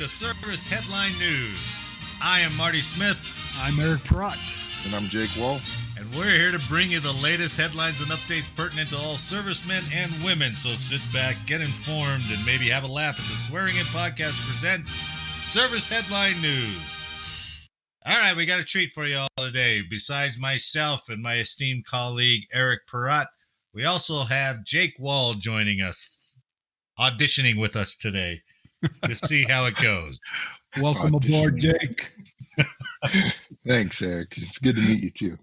to Service Headline News. I am Marty Smith. I'm Eric Pratt. And I'm Jake Wall. And we're here to bring you the latest headlines and updates pertinent to all servicemen and women. So sit back, get informed, and maybe have a laugh as the Swearing In Podcast presents Service Headline News. All right, we got a treat for you all today. Besides myself and my esteemed colleague, Eric Pratt, we also have Jake Wall joining us, auditioning with us today to see how it goes. Welcome aboard, Jake. Thanks, Eric. It's good to meet you, too.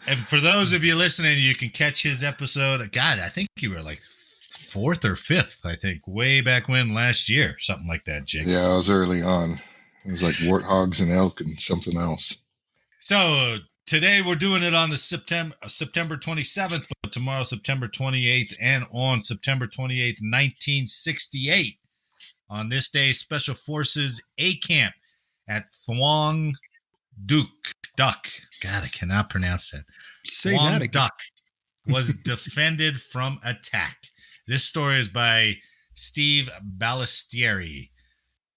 And for those of you listening, you can catch his episode. God, I think you were like 4th or 5th, I think, way back when last year, something like that, Jake. Yeah, I was early on. It was like warthogs and elk and something else. So today we're doing it on the September 27th, but tomorrow, September 28th, and on September 28th, 1968. On this day, Special Forces A Camp at Thuong Duc. God, I cannot pronounce that. Say that again. Duc was defended from attack. This story is by Steve Balistieri.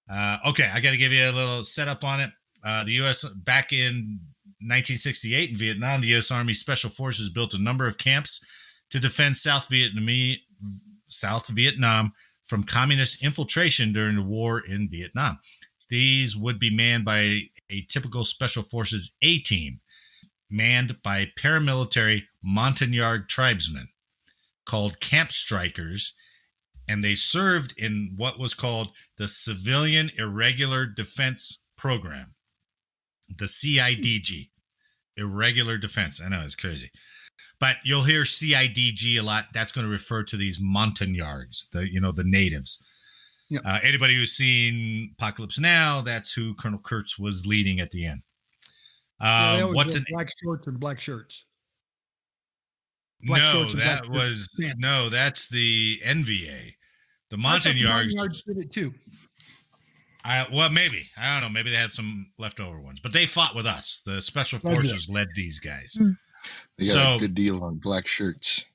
Okay, I got to give you a little setup on it. The U.S. back in 1968 in Vietnam, the U.S. Army Special Forces built a number of camps to defend South Vietnam from communist infiltration during the war in Vietnam. These would be manned by a typical Special Forces A team, manned by paramilitary Montagnard tribesmen called camp strikers, and they served in what was called the Civilian Irregular Defense Program, the CIDG, Irregular Defense. I know, it's crazy. But you'll hear CIDG a lot. That's going to refer to these Montagnards, the natives. Yep. Anybody who's seen Apocalypse Now, that's who Colonel Kurtz was leading at the end. What's black shorts and black shirts? That's the NVA. The Montagnards did it too. Maybe. I don't know. Maybe they had some leftover ones, but they fought with us. The Special Forces led these guys. They got a good deal on black shirts.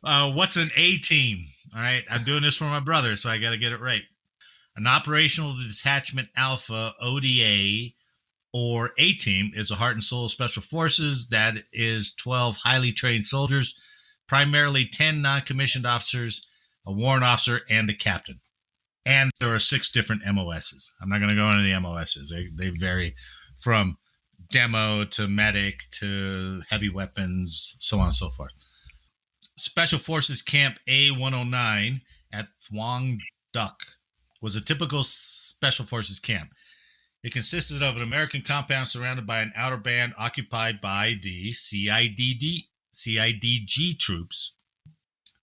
What's an A team? All right. I'm doing this for my brother, so I got to get it right. An Operational Detachment Alpha, ODA, or A team is a heart and soul of Special Forces. That is 12 highly trained soldiers, primarily 10 non-commissioned officers, a warrant officer, and a captain. And there are 6 different MOSs. I'm not going to go into the MOSs. They vary from demo to medic to heavy weapons, so on and so forth. Special Forces Camp A109 at Thuong Duc was a typical Special Forces camp. It consisted of an American compound surrounded by an outer band occupied by the CIDG troops.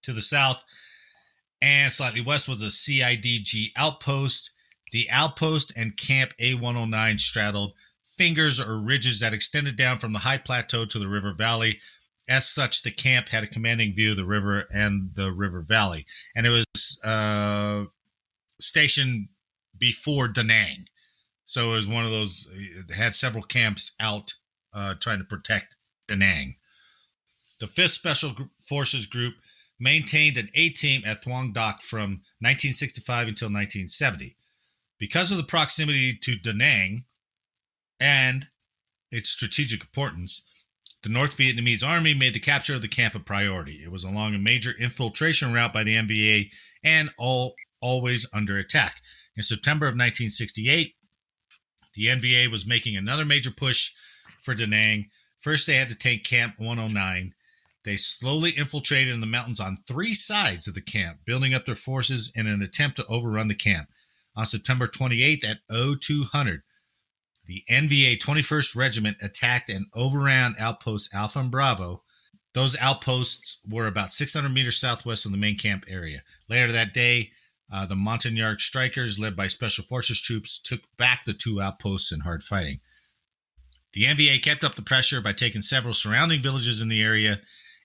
To the south and slightly west was a CIDG outpost. The outpost and Camp A109 straddled fingers or ridges that extended down from the high plateau to the river valley. As such, the camp had a commanding view of the river and the river valley. And it was stationed before Da Nang. So it was one of those, it had several camps out trying to protect Da Nang. The 5th Special Forces Group maintained an A-team at Thuong Duc from 1965 until 1970. Because of the proximity to Da Nang and its strategic importance, the North Vietnamese Army made the capture of the camp a priority. It was along a major infiltration route by the NVA and always under attack. In September of 1968, the NVA was making another major push for Da Nang. First, they had to take Camp 109. They slowly infiltrated in the mountains on 3 sides of the camp, building up their forces in an attempt to overrun the camp. On September 28th at 0200, the NVA 21st Regiment attacked and overran outposts Alpha and Bravo. Those outposts were about 600 meters southwest of the main camp area. Later that day, the Montagnard strikers, led by Special Forces troops, took back the 2 outposts in hard fighting. The NVA kept up the pressure by taking several surrounding villages in the area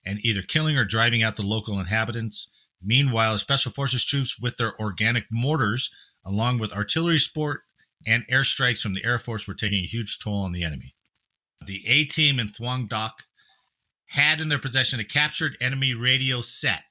and either killing or driving out the local inhabitants. Meanwhile, the Special Forces troops, with their organic mortars, along with artillery support and airstrikes from the Air Force, were taking a huge toll on the enemy. The A-team in Thuong Duc had in their possession a captured enemy radio set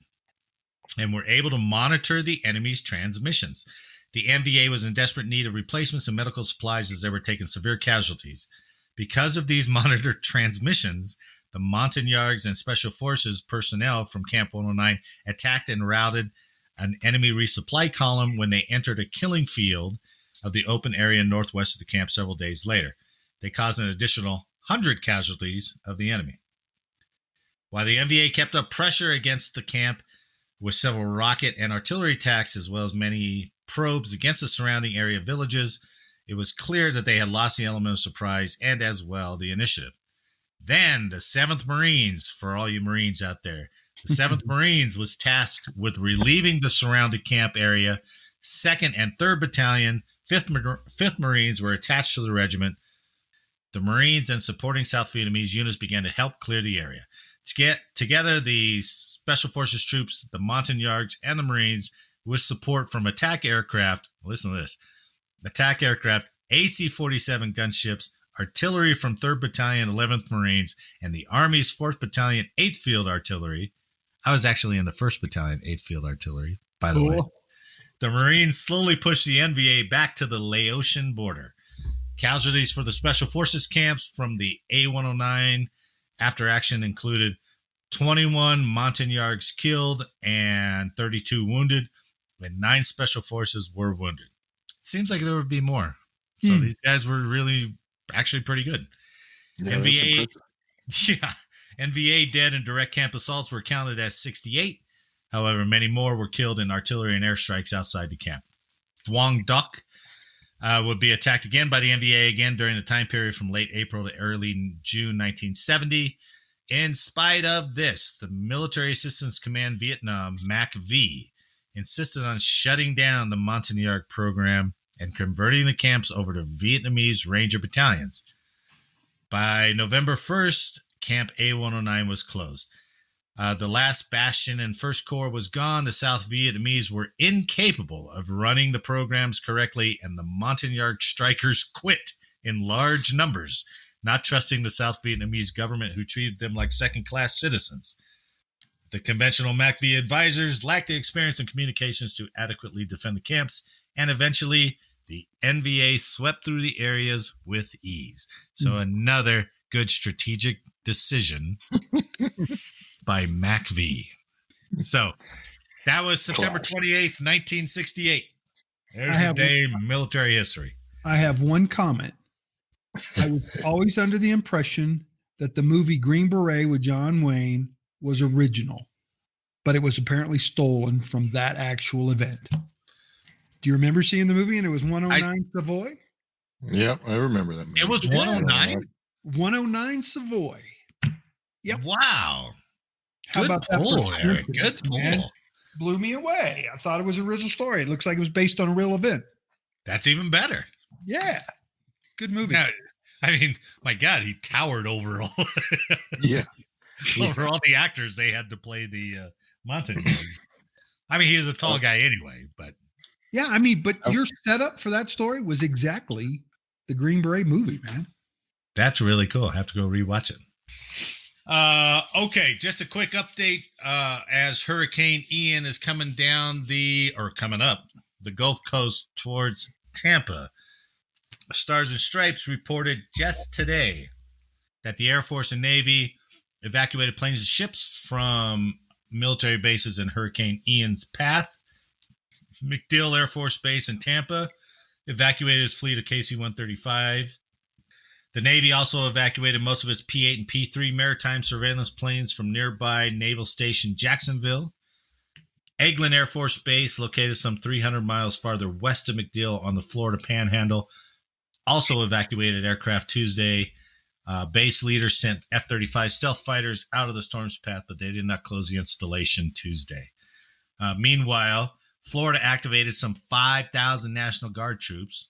and were able to monitor the enemy's transmissions. The NVA was in desperate need of replacements and medical supplies as they were taking severe casualties. Because of these monitored transmissions, the Montagnards and Special Forces personnel from Camp 109 attacked and routed an enemy resupply column when they entered a killing field of the open area northwest of the camp several days later. They caused an additional 100 casualties of the enemy. While the NVA kept up pressure against the camp with several rocket and artillery attacks, as well as many probes against the surrounding area villages, it was clear that they had lost the element of surprise and as well the initiative. Then the 7th Marines, for all you Marines out there, the 7th Marines was tasked with relieving the surrounded camp area. 2nd and 3rd Battalion, 5th Marines were attached to the regiment. The Marines and supporting South Vietnamese units began to help clear the area. Together, the Special Forces troops, the Montagnards, and the Marines, with support from attack aircraft, listen to this, attack aircraft, AC-47 gunships, artillery from 3rd Battalion, 11th Marines, and the Army's 4th Battalion, 8th Field Artillery. I was actually in the 1st Battalion, 8th Field Artillery, by the way. The Marines slowly pushed the NVA back to the Laotian border. Casualties for the Special Forces camps from the A-109 after action included 21 Montagnards killed and 32 wounded, and 9 Special Forces were wounded. It seems like there would be more. So these guys were really actually pretty good. Yeah, NVA dead in direct camp assaults were counted as 68. However, many more were killed in artillery and airstrikes outside the camp. Thuong Duc would be attacked again by the NVA again during the time period from late April to early June 1970. In spite of this, the Military Assistance Command Vietnam, MACV, insisted on shutting down the Montagnard program and converting the camps over to Vietnamese Ranger battalions. By November 1st, Camp A-109 was closed. The last bastion and 1st Corps was gone. The South Vietnamese were incapable of running the programs correctly, and the Montagnard strikers quit in large numbers, not trusting the South Vietnamese government, who treated them like second-class citizens. The conventional MACV advisors lacked the experience and communications to adequately defend the camps, and eventually the NVA swept through the areas with ease. So another good strategic decision by MACV. So that was September 28th, 1968. There's your day in military history. I have one comment. I was always under the impression that the movie Green Beret with John Wayne was original, but it was apparently stolen from that actual event. Do you remember seeing the movie and it was 109 Savoy? Yep, I remember that movie. It was 109? 109 Savoy. Yep. Wow. How about that pull, Eric? Good pull. Man? Blew me away. I thought it was a real story. It looks like it was based on a real event. That's even better. Yeah. Good movie. Now, I mean, my God, he towered over all, over all the actors they had to play the Montagnards. I mean, he was a tall guy anyway, but. Yeah, I mean, but your setup for that story was exactly the Green Beret movie, man. That's really cool. I have to go rewatch it. Okay, just a quick update. As Hurricane Ian is coming up the Gulf Coast towards Tampa, Stars and Stripes reported just today that the Air Force and Navy evacuated planes and ships from military bases in Hurricane Ian's path. MacDill Air Force Base in Tampa evacuated its fleet of KC-135. The Navy also evacuated most of its P-8 and P-3 maritime surveillance planes from nearby Naval Station Jacksonville. Eglin Air Force Base, located some 300 miles farther west of MacDill on the Florida Panhandle, also evacuated aircraft Tuesday. Base leaders sent F-35 stealth fighters out of the storm's path, but they did not close the installation Tuesday. Meanwhile, Florida activated some 5,000 National Guard troops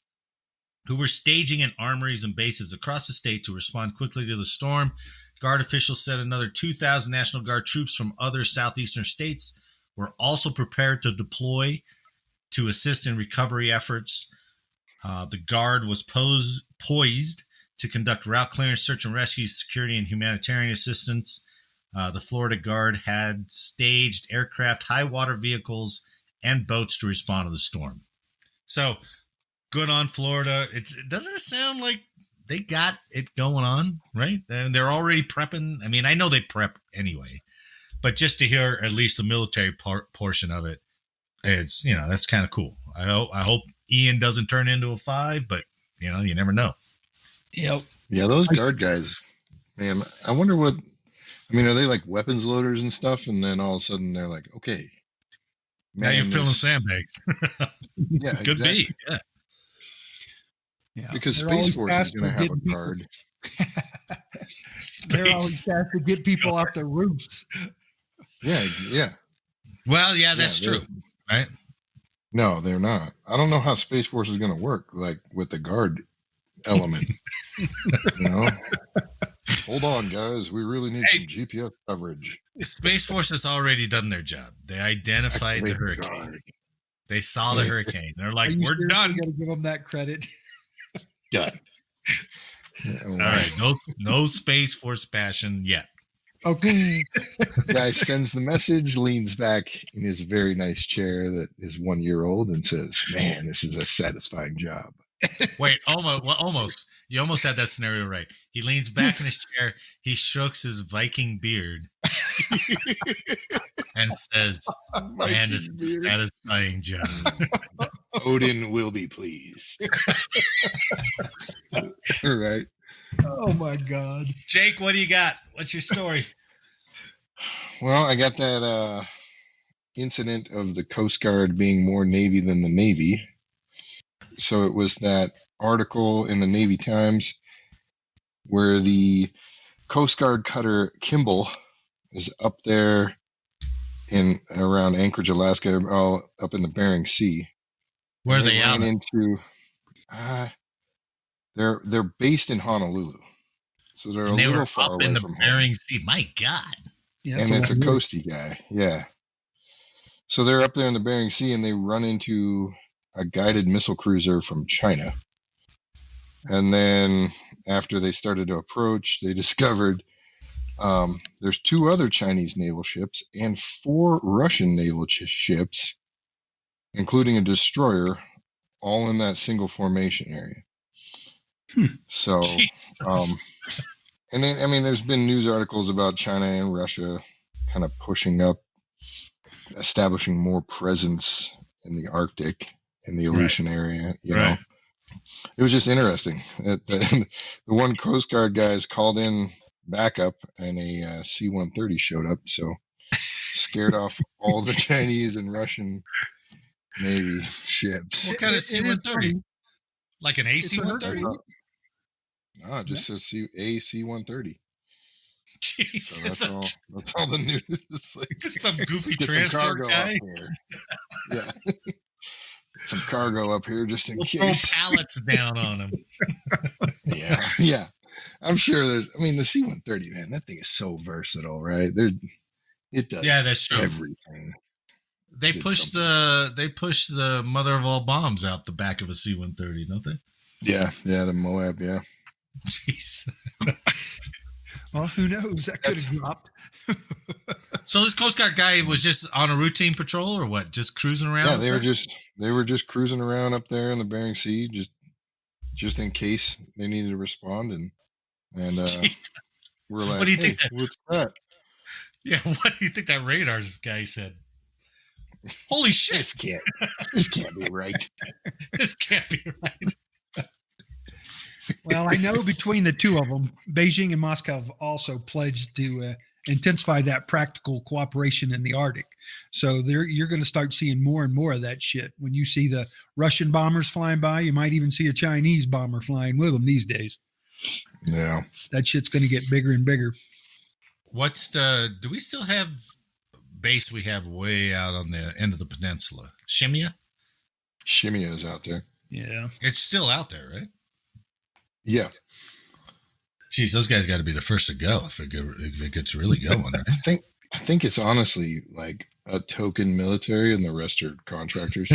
who were staging in armories and bases across the state to respond quickly to the storm. Guard officials said another 2,000 National Guard troops from other southeastern states were also prepared to deploy to assist in recovery efforts. The Guard was poised to conduct route clearance, search and rescue, security, and humanitarian assistance. The Florida Guard had staged aircraft, high water vehicles, and boats to respond to the storm. So good on Florida. Doesn't it sound like they got it going on, right? And they're already prepping. I mean, I know they prep anyway, but just to hear at least the military portion of it, it's, that's kind of cool. I hope Ian doesn't turn into a 5, but you never know. Yep. Yeah, those guard guys, man, I wonder what, are they like weapons loaders and stuff? And then all of a sudden they're like, okay. Now you're filling sandbags. Yeah, Could exactly. be. Yeah. Yeah. Because Space Force is going to have a guard. They're always tasked to get people off their roofs. Yeah. Well, yeah, that's true. Right? No, they're not. I don't know how Space Force is going to work, like with the guard element. Hold on, guys. We really need some GPS coverage. Space Force has already done their job. They identified the hurricane. Guard. They saw the hurricane. They're like, we're done. You got to give them that credit. Done. All right. No Space Force passion yet. Okay. Guy sends the message, leans back in his very nice chair that is 1 year old, and says, "Man, this is a satisfying job." Wait, almost. You almost had that scenario right. He leans back in his chair. He strokes his Viking beard and says, "Man, this is a satisfying job." Odin will be pleased. Right. Oh my God. Jake, what do you got? What's your story? Well, I got that incident of the Coast Guard being more Navy than the Navy. So it was that article in the Navy Times where the Coast Guard cutter Kimball is up there in around Anchorage, Alaska, up in the Bering Sea. Where are they out? Into they're based in Honolulu, so they're a little far away from Bering Sea. My God! Yeah, and it's a coasty guy. Yeah. So they're up there in the Bering Sea, and they run into a guided missile cruiser from China. And then after they started to approach, they discovered there's 2 other Chinese naval ships and 4 Russian naval ships, including a destroyer, all in that single formation area. So, and then, there's been news articles about China and Russia kind of pushing up, establishing more presence in the Arctic, in the Aleutian area, you know. It was just interesting. The one Coast Guard guys called in backup, and a C-130 showed up, so scared off all the Chinese and Russian Navy ships. What kind of C-130? Like an AC-130? No, it just says C-130. Jeez, so that's all the news. Like, some goofy transport guy. Yeah. Some cargo up here just in case. Throw pallets down on him. Yeah. I'm sure there's. The C-130, man, that thing is so versatile, right? It does. Yeah, that's true. Everything. They push the mother of all bombs out the back of a C-130, don't they? Yeah, the Moab, yeah. Jeez. Well, who knows? That could have dropped. So this Coast Guard guy was just on a routine patrol, or what? Just cruising around? Yeah, they were just cruising around up there in the Bering Sea, just in case they needed to respond, and we're like, what do you think? What's that? Yeah, what do you think that radar guy said? Holy shit! This can't be right. This can't be right. Well, I know between the 2 of them, Beijing and Moscow have also pledged to intensify that practical cooperation in the Arctic. So you're going to start seeing more and more of that shit. When you see the Russian bombers flying by, you might even see a Chinese bomber flying with them these days. Yeah. That shit's going to get bigger and bigger. Do we still have base we have way out on the end of the peninsula? Shimia? Shimia is out there. Yeah. It's still out there, right? Yeah. Geez, those guys got to be the first to go if it gets really going. Right? I think it's honestly like a token military, and the rest are contractors.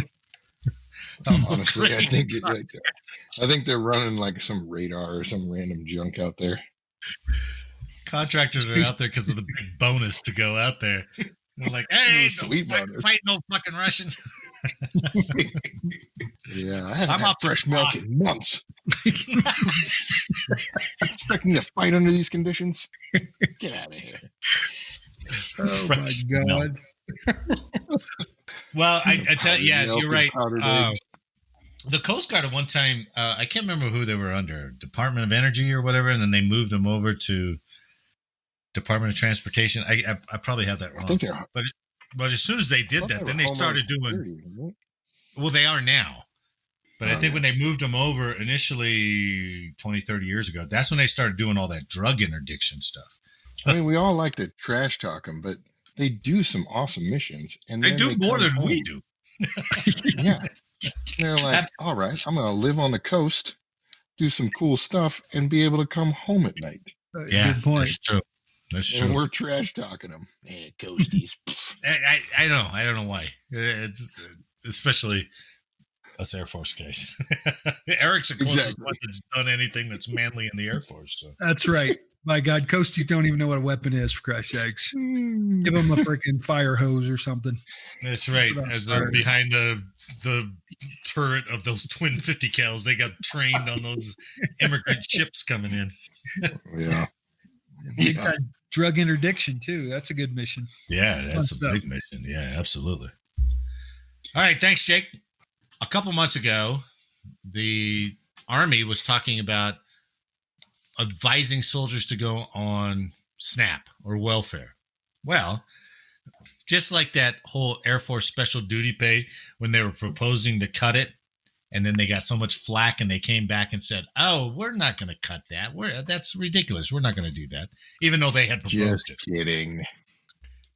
Honestly, I think they're running like some radar or some random junk out there. Contractors are out there because of the big bonus to go out there. They're like, hey, Sweet bonus. fight no fucking Russians. Yeah, I haven't I'm had off fresh the milk in months. Expecting to fight under these conditions? Get out of here. Oh my Fresh God. Well, I tell you, yeah, Milk you're and right. powdered eggs. The Coast Guard at one time, I can't remember who they were under, Department of Energy or whatever, and then they moved them over to Department of Transportation. I probably have that wrong. I think they're. But as soon as they did that, then they started doing. Well, they are now. But I think when they moved them over initially 20, 30 years ago, that's when they started doing all that drug interdiction stuff. I mean, we all like to trash talk them, but they do some awesome missions. And They then do more come than we home. do. Yeah. They're like, all right, I'm going to live on the coast, do some cool stuff, and be able to come home at night. Yeah, Good point. that's true. That's And true. we're trash talking them. Hey, coasties. I know. I don't know why. It's especially us Air Force guys. Eric's the closest one that's done anything that's manly in the Air Force. So. That's right. My God, coasties don't even know what a weapon is, for Christ's sakes. Give them a freaking fire hose or something. That's right. As they're behind the turret of those twin 50 cals, they got trained on those immigrant ships coming in. Yeah. Big time drug interdiction, too. That's a good mission. Yeah, that's a big mission. Yeah, absolutely. All right. Thanks, Jake. A couple months ago, the Army was talking about advising soldiers to go on SNAP or welfare. Well, just like that whole Air Force special duty pay when they were proposing to cut it, and then they got so much flack and they came back and said, oh, we're not going to cut that. That's ridiculous. We're not going to do that, even though they had proposed it. Just kidding.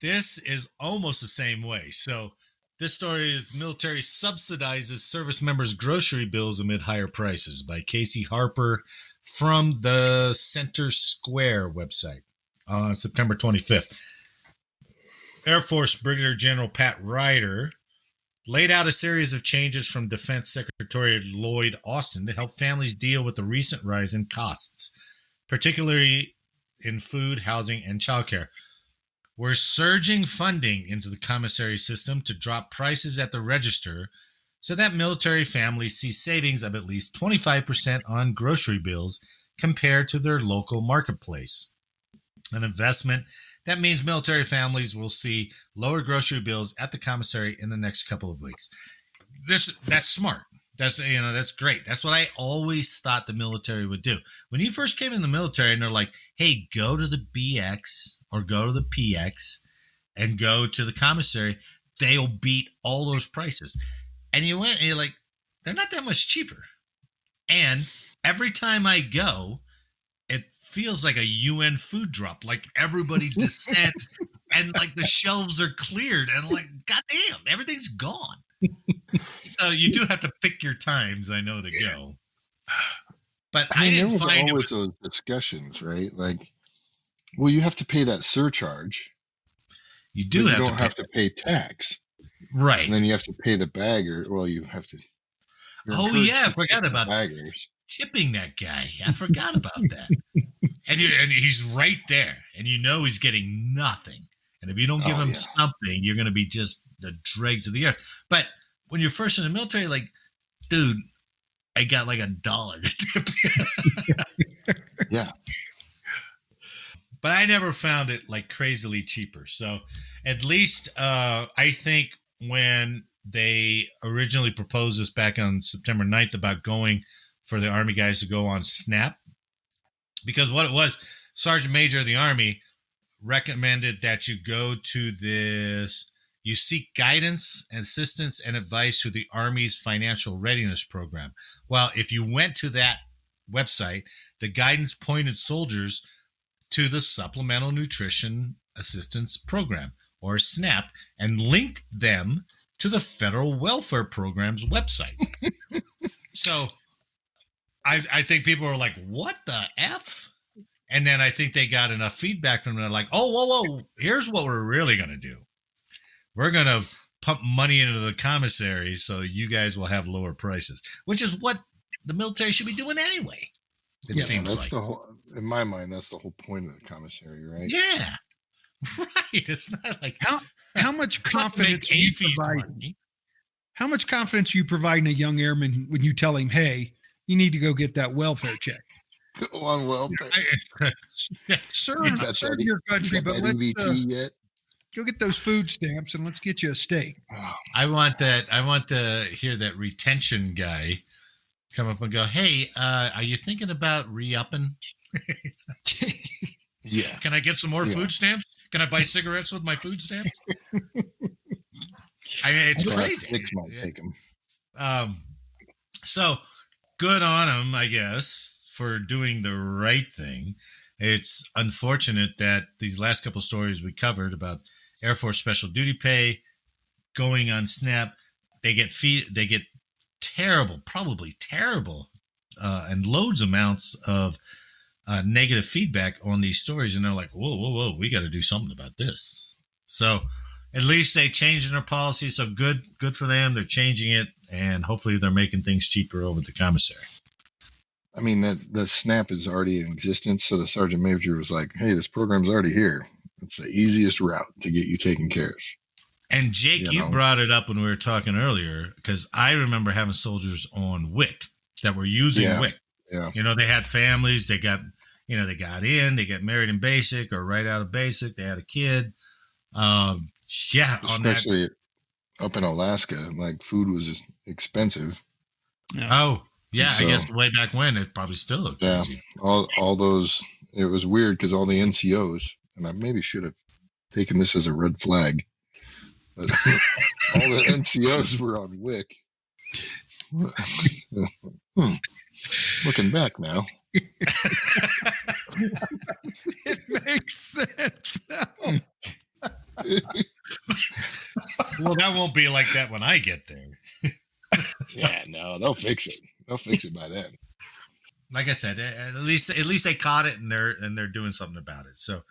This is almost the same way. So this story is Military Subsidizes Service Members' Grocery Bills Amid Higher Prices by Casey Harper from the Center Square website on September 25th. Air Force Brigadier General Pat Ryder laid out a series of changes from Defense Secretary Lloyd Austin to help families deal with the recent rise in costs, particularly in food, housing, and childcare. We're surging funding into the commissary system to drop prices at the register so that military families see savings of at least 25% on grocery bills compared to their local marketplace. An investment that means military families will see lower grocery bills at the commissary in the next couple of weeks. That's smart. That's great. That's what I always thought the military would do. When you first came in the military and they're like, hey, go to the BX or go to the PX and go to the commissary, they'll beat all those prices. And you went and you're like, they're not that much cheaper. And every time I go, it feels like a UN food drop. Like everybody descends and like the shelves are cleared and like, goddamn, everything's gone. So you do have to pick your times, I know, to go. But I didn't find always those discussions, right? Like, well, you have to pay that surcharge. You do you have don't to have to pay tax. Right. And then you have to pay the bagger. Well, you have to. Oh, yeah. I forgot about baggers. Tipping that guy. I forgot about that. And he's right there. And you know he's getting nothing. And if you don't give him something, you're going to be just the dregs of the earth. But when you're first in the military, like, dude, I got like $1 to tip you. Yeah. But I never found it like crazily cheaper. So at least I think when they originally proposed this back on September 9th about going for the Army guys to go on SNAP, because what it was, Sergeant Major of the Army recommended that you go to this, you seek guidance, assistance, and advice through the Army's Financial Readiness Program. Well, if you went to that website, the guidance pointed soldiers to the Supplemental Nutrition Assistance Program, or SNAP, and linked them to the Federal Welfare Program's website. So I think people were like, what the F? And then I think they got enough feedback from them. They're like, oh, whoa, here's what we're really going to do. We're going to pump money into the commissary so you guys will have lower prices, which is what the military should be doing anyway. It seems like. in my mind, that's the whole point of the commissary, right? Yeah. Right. It's not like how much confidence make you AFES provide. money. How much confidence you provide in a young airman when you tell him, "Hey, you need to go get that welfare check." Go on welfare. Serve that- your country, You got but that let's EBT yet? go get those food stamps and let's get you a steak. Oh, I want to hear that retention guy come up and go, "Hey, are you thinking about re-upping? yeah. Can I get some more Yeah. food stamps? Can I buy cigarettes with my food stamps?" I mean, it's Well, crazy. 6 might take him. So good on him, I guess, for doing the right thing. It's unfortunate that these last couple stories we covered about Air Force special duty pay going on SNAP, they get terrible, probably terrible, and loads amounts of negative feedback on these stories, and they're like, whoa, we got to do something about this. So at least they changed their policy. So good for them. They're changing it, and hopefully they're making things cheaper over at the commissary. I mean, the SNAP is already in existence, so the sergeant major was like, "Hey, this program's already here. It's the easiest route to get you taken care of." And Jake, you brought it up when we were talking earlier, because I remember having soldiers on WIC that were using WIC. Yeah. You know, they had families. They got in. They got married in basic or right out of basic. They had a kid. Especially up in Alaska, like food was just expensive. Yeah. Oh, yeah. So, I guess way back when it probably still looked crazy. All those. It was weird because all the NCOs, and I maybe should have taken this as a red flag, but all the NCOs were on WIC. Looking back now, it makes sense now. Well, that won't be like that when I get there. Yeah, no, they'll fix it. They'll fix it by then. Like I said, at least they caught it and they're doing something about it. So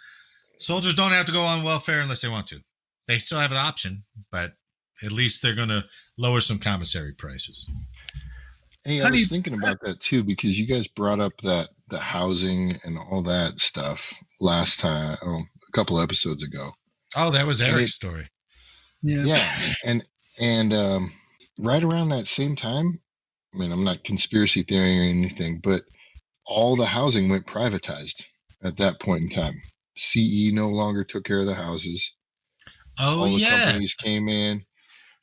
soldiers don't have to go on welfare unless they want to. They still have an option, but at least they're going to lower some commissary prices. Hey, I was thinking about that too, because you guys brought up the housing and all that stuff last time, a couple episodes ago. Oh, that was Eric's story. Yeah. And right around that same time, I mean, I'm not conspiracy theory or anything, but all the housing went privatized at that point in time. CE no longer took care of the houses. Oh, all the companies came in.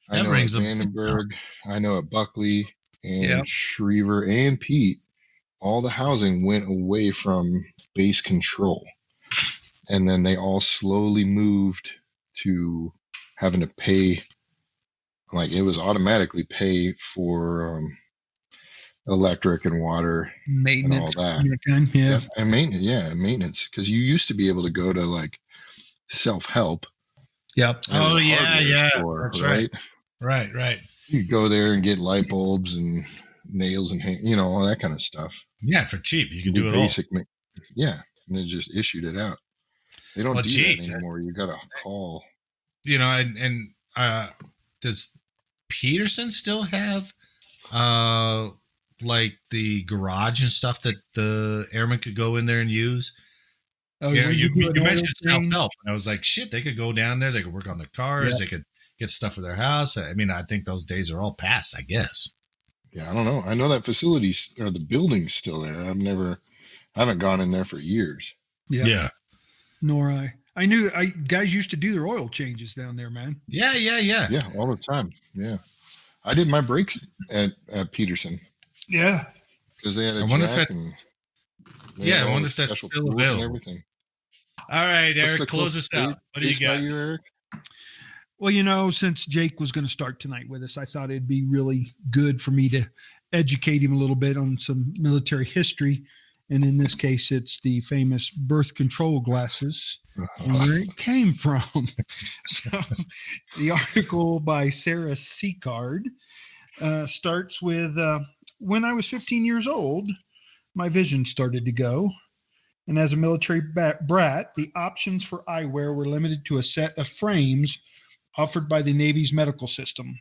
I know at Vandenberg, I know at Buckley and Schriever and Pete, all the housing went away from base control. And then they all slowly moved to having to pay, like it was automatically pay for electric and water, maintenance, and all that. And maintenance. Because you used to be able to go to like self-help. Yep. Oh, yeah. Store, that's right. Right. You go there and get light bulbs and nails and all that kind of stuff. Yeah, for cheap. You can do it basic all. Yeah, and they just issued it out. They don't do that anymore. You got to call. And does Peterson still have like the garage and stuff that the airmen could go in there and use? Oh, yeah. You mentioned self-help, and I was like, shit, they could go down there. They could work on their cars. They could get stuff for their house. I mean, I think those days are all past, I guess. Yeah, I don't know. I know that facility's or the building's still there. I haven't gone in there for years. Yeah. Nor I. I knew guys used to do their oil changes down there, man. Yeah. Yeah, all the time. Yeah. I did my brakes at Peterson. Yeah. Because they had I wonder if that's still available. And everything. All right, Eric, close us out. What do you got? Eric? Well, since Jake was going to start tonight with us, I thought it'd be really good for me to educate him a little bit on some military history. And in this case, it's the famous birth control glasses and where it came from. So the article by Sarah Seacard starts with, when I was 15 years old, my vision started to go. And as a military brat, the options for eyewear were limited to a set of frames offered by the Navy's medical system.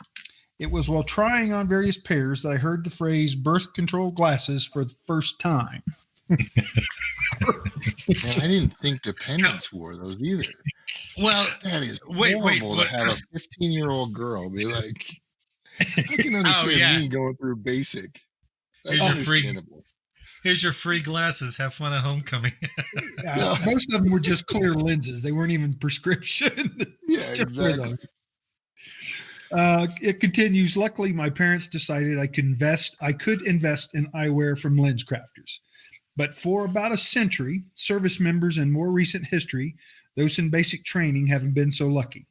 It was while trying on various pairs that I heard the phrase birth control glasses for the first time. Man, I didn't think dependents wore those either. Well, That is wait, horrible what? to have a 15-year-old girl be like, I can understand me going through basic. That's understandable. Here's your free glasses. Have fun at homecoming. Most of them were just clear lenses. They weren't even prescription. Yeah, exactly. It continues. Luckily, my parents decided I could invest in eyewear from lens crafters. But for about a century, service members in more recent history, those in basic training, haven't been so lucky.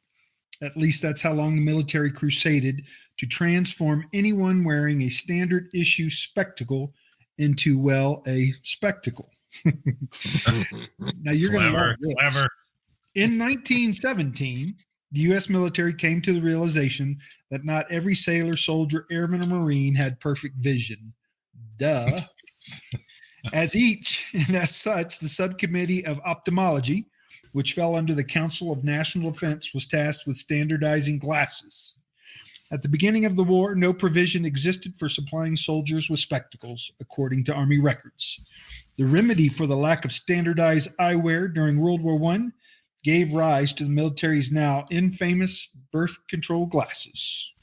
At least that's how long the military crusaded to transform anyone wearing a standard issue spectacle into, well, a spectacle. Now you're going to love this. Clever. In 1917, the U.S. military came to the realization that not every sailor, soldier, airman, or Marine had perfect vision. Duh. As such, the subcommittee of ophthalmology, which fell under the Council of National Defense, was tasked with standardizing glasses. At the beginning of the war, no provision existed for supplying soldiers with spectacles, according to Army records. The remedy for the lack of standardized eyewear during World War I gave rise to the military's now infamous birth control glasses.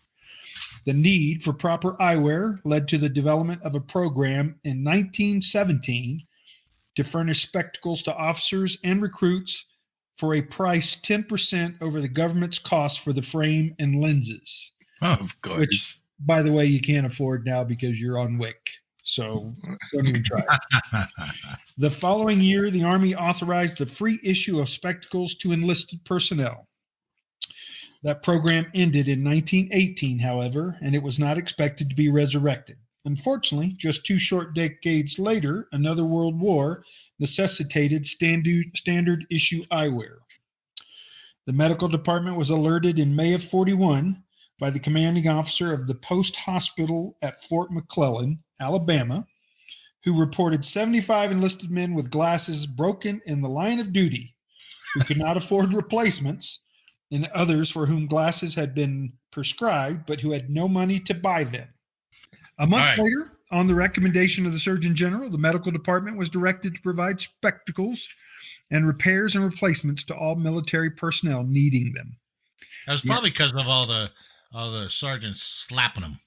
The need for proper eyewear led to the development of a program in 1917 to furnish spectacles to officers and recruits for a price 10% over the government's cost for the frame and lenses. Oh, of course. Which, by the way, you can't afford now because you're on WIC. So don't even try it. The following year, the Army authorized the free issue of spectacles to enlisted personnel. That program ended in 1918, however, and it was not expected to be resurrected. Unfortunately, just 2 short decades later, another world war necessitated standard issue eyewear. The medical department was alerted in May of 1941 by the commanding officer of the post hospital at Fort McClellan, Alabama, who reported 75 enlisted men with glasses broken in the line of duty who could not afford replacements, and others for whom glasses had been prescribed but who had no money to buy them. A month later, on the recommendation of the Surgeon General, the medical department was directed to provide spectacles and repairs and replacements to all military personnel needing them. That was probably because of all the sergeants slapping them.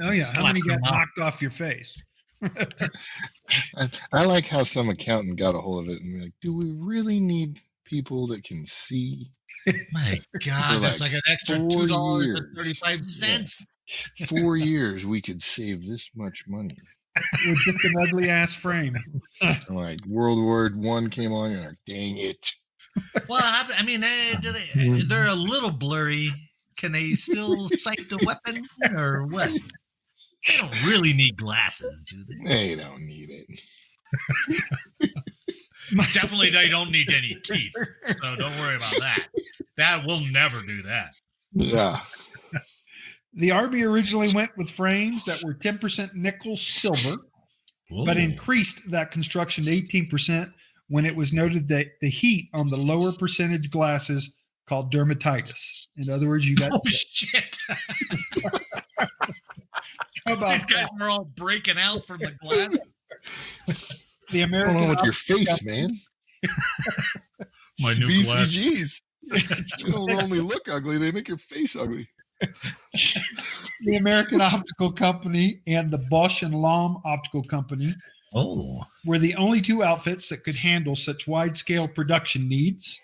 Oh, yeah. How many got knocked off your face? I like how some accountant got a hold of it and be like, do we really need people that can see? My God, that's like an extra $2.35. Yeah. 4 years, we could save this much money. With just an ugly ass frame. Like World War I came along and like, dang it. Well, I mean, they're a little blurry. Can they still sight the weapon or what? They don't really need glasses, do they? They don't need it. Definitely, they don't need any teeth. So don't worry about that. That will never do that. Yeah. The Army originally went with frames that were 10% nickel silver, but increased that construction to 18% when it was noted that the heat on the lower percentage glasses called dermatitis. In other words, you got shit. How about these guys are all breaking out from the glasses. The American What's wrong with your face, man? My new BCGs. They don't only look ugly, they make your face ugly. The American Optical Company and the Bosch and Lomb Optical Company were the only 2 outfits that could handle such wide-scale production needs.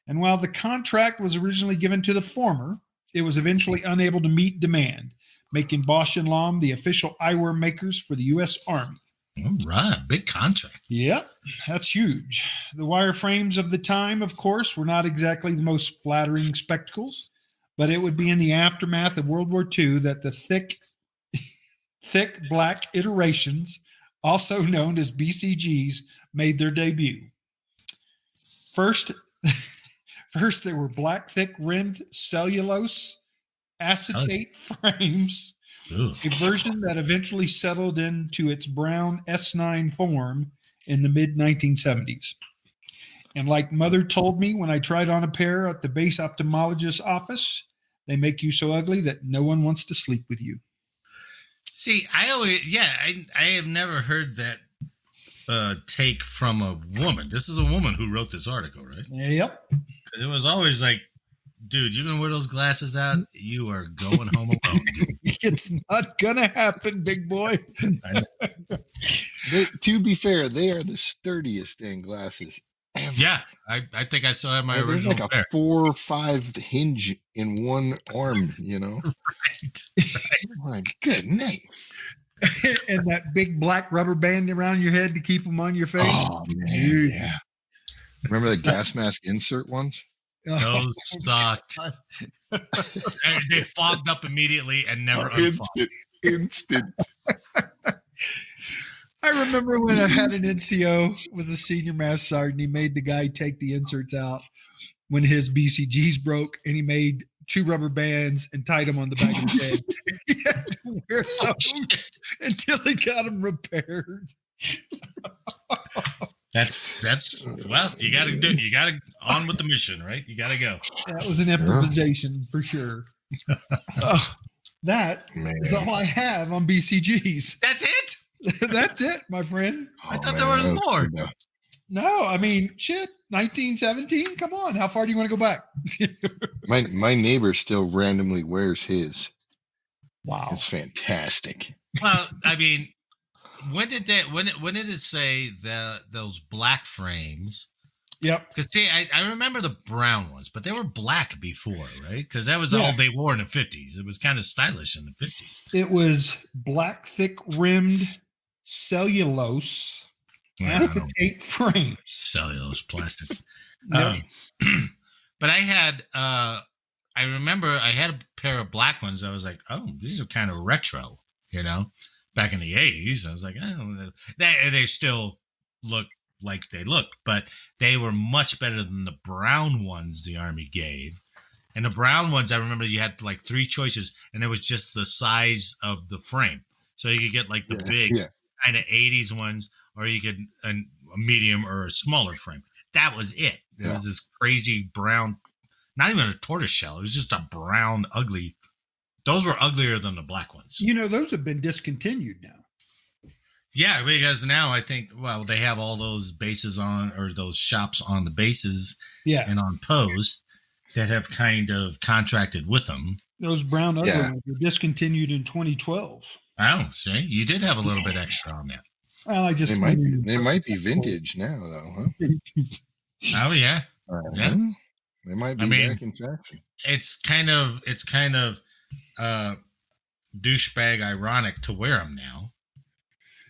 And while the contract was originally given to the former, it was eventually unable to meet demand, making Bosch and Lomb the official eyewear makers for the U.S. Army. All right, big contract. Yep, that's huge. The wireframes of the time, of course, were not exactly the most flattering spectacles, but it would be in the aftermath of World War II that the thick black iterations, also known as BCGs, made their debut. First, there were black, thick rimmed cellulose acetate frames, a version that eventually settled into its brown S9 form in the mid-1970s. And like Mother told me when I tried on a pair at the base ophthalmologist's office, they make you so ugly that no one wants to sleep with you. See, I have never heard that take from a woman. This is a woman who wrote this article, right? Yep. Because it was always like, dude, you're going to wear those glasses out? You are going home alone. It's not going to happen, big boy. To be fair, they are the sturdiest dang glasses ever. Yeah, I think I still have my There's original like a pair. 4 or 5 hinge in one arm, you know? Right. My good name. And that big black rubber band around your head to keep them on your face. Oh, man, Dude. yeah. Remember the gas mask insert ones? Those sucked. They fogged up immediately and never unfogged. Instant. I remember when I had an NCO, was a senior master sergeant. He made the guy take the inserts out when his BCGs broke, and he made 2 rubber bands and tied them on the back of his head. He had to wear those until he got them repaired. That's well, you got to do. You got to on with the mission, right? You got to go. That was an improvisation for sure. That is all I have on BCGs. That's it. That's it, my friend. I thought there was more. No, I mean, shit. 1917. Come on, how far do you want to go back? My neighbor still randomly wears his. Wow, it's fantastic. Well, I mean, when did it say those black frames? Yep. Because see, I remember the brown ones, but they were black before, right? Because that was all they wore in the 50s. It was kind of stylish in the 50s. It was black, thick rimmed cellulose acetate frames. Cellulose plastic. Yep. But I remember I had a pair of black ones. I was like, oh, these are kind of retro, you know, back in the 80s. I was like, oh, they still look like they look, but they were much better than the brown ones the Army gave. And the brown ones, I remember you had like 3 choices, and it was just the size of the frame. So you could get like the big kind of 80s ones, or you could a medium or a smaller frame. That was it. It was this crazy brown, not even a tortoise shell. It was just a brown, ugly. Those were uglier than the black ones. You know, those have been discontinued now. Yeah, because now I think, well, they have all those bases on, or those shops on the bases and on post that have kind of contracted with them. Those brown ugly ones were discontinued in 2012. Oh, see, you did have a little bit extra on that. Well, I just they might be vintage now, though, huh? Oh yeah, yeah. They might be back in fashion. It's kind of douchebag ironic to wear them now.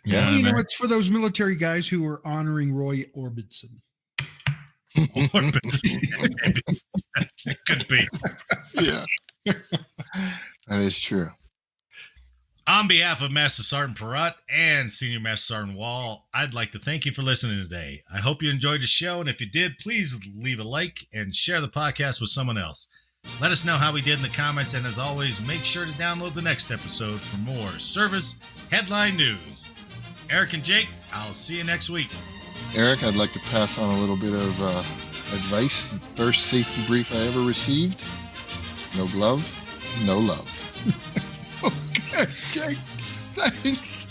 Yeah, well, you know, it's for those military guys who are honoring Roy Orbison. It could be. Yeah, that is true. On behalf of Master Sergeant Perrott and Senior Master Sergeant Wall, I'd like to thank you for listening today. I hope you enjoyed the show, and if you did, please leave a like and share the podcast with someone else. Let us know how we did in the comments, and as always, make sure to download the next episode for more service headline news. Eric and Jake, I'll see you next week. Eric, I'd like to pass on a little bit of advice. First safety brief I ever received: no glove, no love. Okay, Jake, thanks.